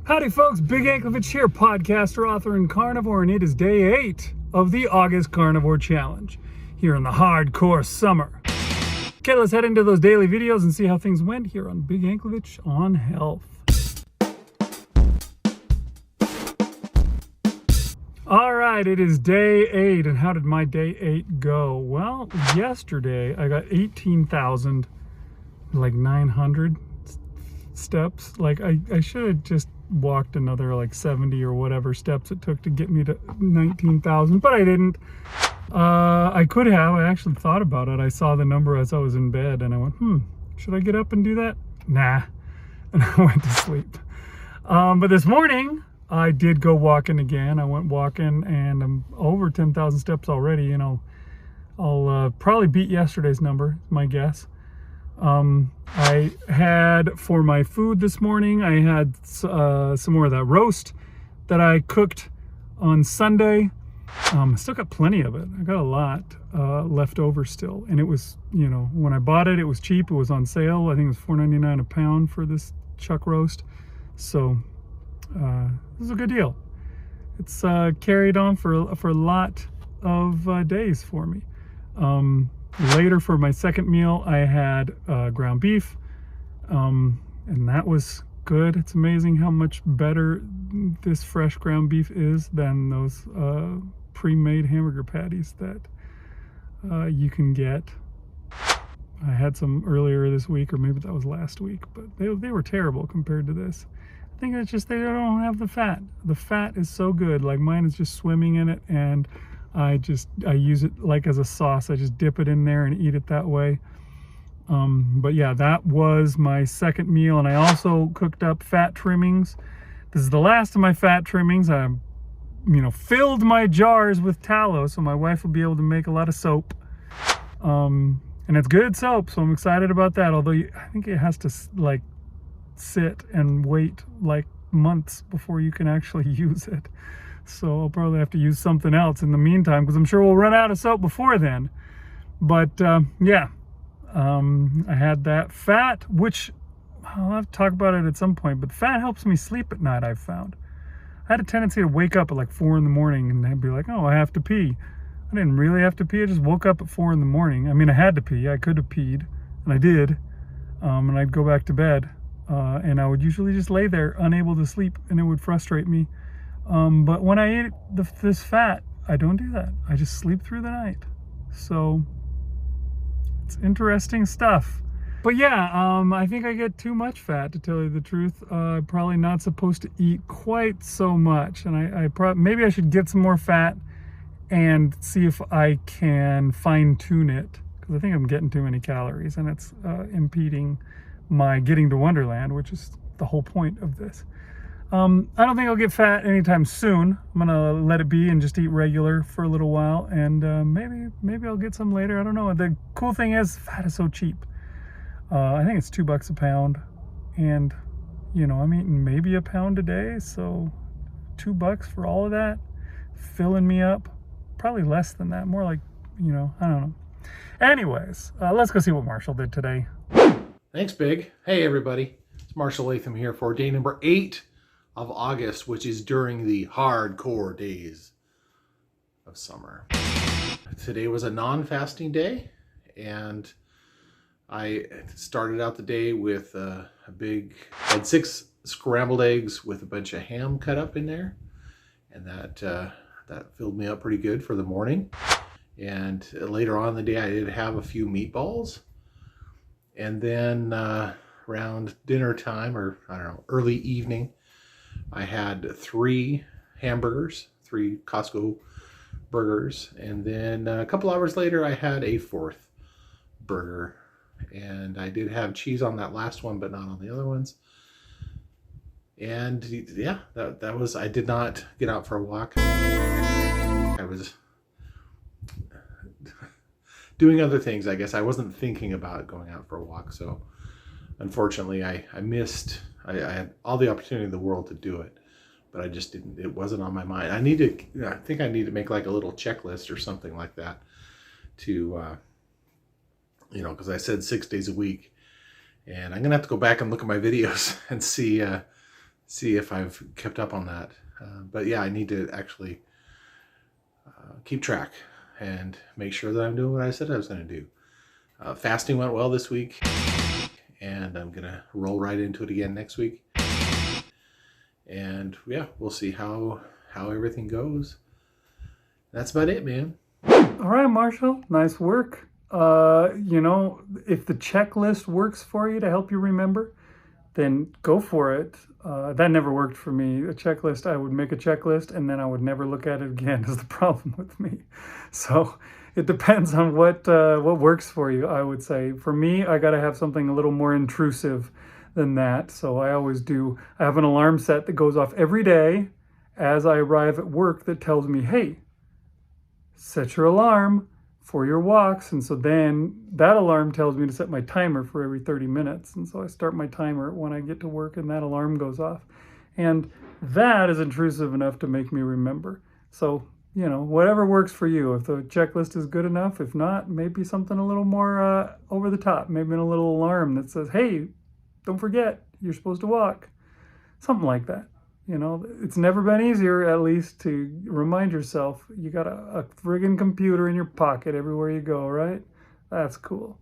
Howdy folks, Big Anklevich here, podcaster, author, and carnivore, and it is day 8 of the August Carnivore Challenge here in the hardcore summer. Okay, let's head into those daily videos and see how things went here on Big Anklevich on Health. Alright, it is day 8, and how did my day 8 go? Well, yesterday I got 18,900 steps. Like, I should have just walked another like 70 or whatever steps it took to get me to 19,000, but I didn't. I could have. I actually thought about it. I saw the number as I was in bed and I went, should I get up and do that? Nah. And I went to sleep. But this morning I did go walking again. I went walking and I'm over 10,000 steps already. You know, I'll probably beat yesterday's number, my guess. I had, for my food this morning, I had some more of that roast that I cooked on Sunday. I still got plenty of it. I got a lot left over still. And it was, you know, when I bought it, it was cheap. It was on sale. I think it was $4.99 a pound for this chuck roast. So it was a good deal. It's carried on for a lot of days for me. Later, for my second meal, I had ground beef, and that was good. It's amazing how much better this fresh ground beef is than those pre-made hamburger patties that you can get. I had some earlier this week, or maybe that was last week, but they were terrible compared to this. I think it's just they don't have the fat. The fat is so good. Like, mine is just swimming in it, and I use it like as a sauce. I just dip it in there and eat it that way. But yeah, that was my second meal. And I also cooked up fat trimmings. This is the last of my fat trimmings. I, filled my jars with tallow so my wife will be able to make a lot of soap. And it's good soap, so I'm excited about that. Although I think it has to like sit and wait like months before you can actually use it. So I'll probably have to use something else in the meantime, because I'm sure we'll run out of soap before then. But yeah, I had that fat, which I'll have to talk about it at some point, but fat helps me sleep at night, I've found. I had a tendency to wake up at like 4 in the morning and I'd be like, oh, I have to pee. I didn't really have to pee. I just woke up at 4 in the morning. I mean, I had to pee. I could have peed, and I did. And I'd go back to bed, and I would usually just lay there unable to sleep, and it would frustrate me. But when I eat this fat, I don't do that. I just sleep through the night. So it's interesting stuff. But yeah, I think I get too much fat, to tell you the truth. Probably not supposed to eat quite so much. And maybe I should get some more fat and see if I can fine tune it, because I think I'm getting too many calories and it's impeding my getting to Wonderland, which is the whole point of this. I don't think I'll get fat anytime soon. I'm gonna let it be and just eat regular for a little while, and maybe I'll get some later. I don't know. The cool thing is, fat is so cheap. I think it's $2 a pound, and I'm eating maybe a pound a day, so $2 for all of that, filling me up. Probably less than that, more like, I don't know. Anyways, let's go see what Marshall did today. Thanks, Big. Hey, everybody. It's Marshall Latham here for day number 8 of August, which is during the hardcore days of summer. Today was a non-fasting day, and I started out the day with I had 6 scrambled eggs with a bunch of ham cut up in there, and that filled me up pretty good for the morning. And later on in the day, I did have a few meatballs, and then around dinner time, or I don't know, early evening, I had 3 hamburgers, 3 Costco burgers, and then a couple hours later I had a 4th burger, and I did have cheese on that last one but not on the other ones. And yeah, that was, I did not get out for a walk. I was doing other things, I guess. I wasn't thinking about going out for a walk, so unfortunately I had all the opportunity in the world to do it, but I just didn't. It wasn't on my mind. I think I need to make like a little checklist or something like that to because I said 6 days a week, and I'm gonna have to go back and look at my videos and see see if I've kept up on that. But yeah, I need to actually keep track and make sure that I'm doing what I said I was going to do. Fasting went well this week, and I'm going to roll right into it again next week. And yeah, we'll see how everything goes. That's about it, man. All right, Marshall, nice work. You know, if the checklist works for you to help you remember, then go for it. That never worked for me. A checklist, I would make a checklist and then I would never look at it again is the problem with me. So it depends on what works for you, I would say. For me, I got to have something a little more intrusive than that. So I always do. I have an alarm set that goes off every day as I arrive at work that tells me, hey, set your alarm for your walks. And so then that alarm tells me to set my timer for every 30 minutes. And so I start my timer when I get to work and that alarm goes off. And that is intrusive enough to make me remember. So, you know, whatever works for you. If the checklist is good enough, if not, maybe something a little more over the top. Maybe a little alarm that says, hey, don't forget, you're supposed to walk. Something like that. You know, it's never been easier, at least, to remind yourself you got a friggin' computer in your pocket everywhere you go, right? That's cool.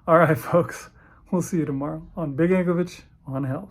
All right, folks. We'll see you tomorrow on Big Ankovich on Health.